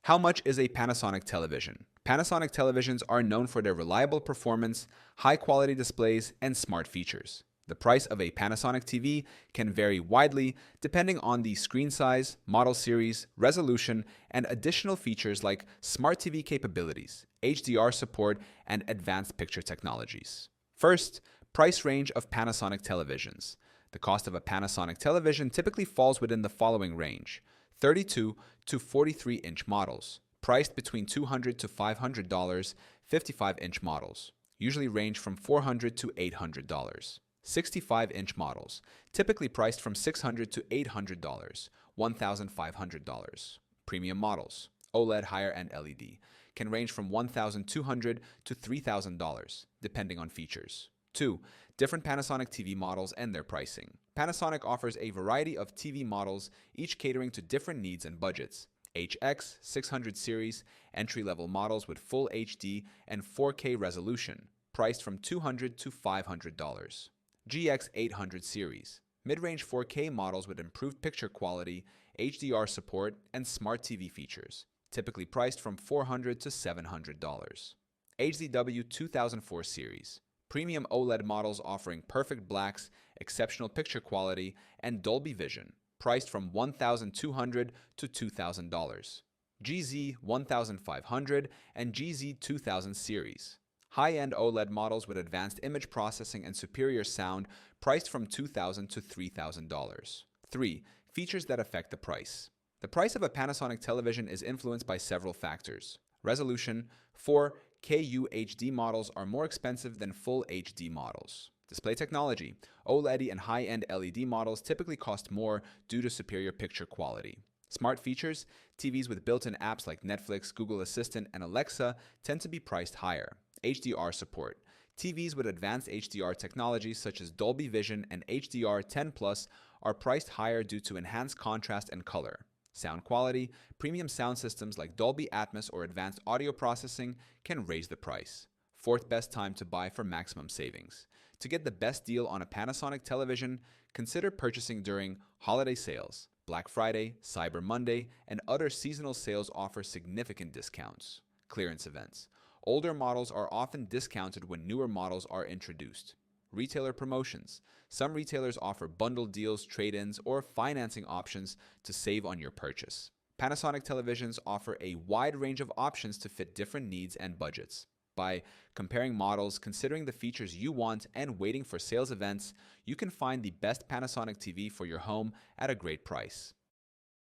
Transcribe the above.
How much is a Panasonic television? Panasonic televisions are known for their reliable performance, high quality displays, and smart features. The price of a Panasonic TV can vary widely depending on the screen size, model series, resolution, and additional features like smart TV capabilities, HDR support, and advanced picture technologies. First, price range of Panasonic televisions. The cost of a Panasonic television typically falls within the following range: 32 to 43-inch models, priced between $200 to $500. 55-inch models usually range from $400 to $800. 65-inch models, typically priced from $600 to $800, $1,500. Premium models, OLED higher-end LED, can range from $1,200 to $3,000, depending on features. 2. Different Panasonic TV models and their pricing. Panasonic offers a variety of TV models, each catering to different needs and budgets. HX 600 series, entry-level models with full HD and 4K resolution, priced from $200 to $500. GX 800 series, mid-range 4K models with improved picture quality, HDR support, and smart TV features, typically priced from $400 to $700. HZW 2004 series, premium OLED models offering perfect blacks, exceptional picture quality, and Dolby Vision, priced from $1,200 to $2,000. GZ 1500 and GZ 2000 series, high-end OLED models with advanced image processing and superior sound, priced from $2,000 to $3,000. 3. Features that affect the price. The price of a Panasonic television is influenced by several factors. Resolution. 4K UHD models are more expensive than full HD models. Display technology. OLED and high-end LED models typically cost more due to superior picture quality. Smart features. TVs with built-in apps like Netflix, Google Assistant, and Alexa tend to be priced higher. HDR support. TVs with advanced HDR technologies such as Dolby Vision and HDR10 Plus are priced higher due to enhanced contrast and color. Sound quality. Premium sound systems like Dolby Atmos or advanced audio processing can raise the price. Fourth best time to buy for maximum savings. To get the best deal on a Panasonic television, consider purchasing during holiday sales. Black Friday, Cyber Monday, and other seasonal sales offer significant discounts. Clearance events. Older models are often discounted when newer models are introduced. Retailer promotions. Some retailers offer bundled deals, trade-ins, or financing options to save on your purchase. Panasonic televisions offer a wide range of options to fit different needs and budgets. By comparing models, considering the features you want, and waiting for sales events, you can find the best Panasonic TV for your home at a great price.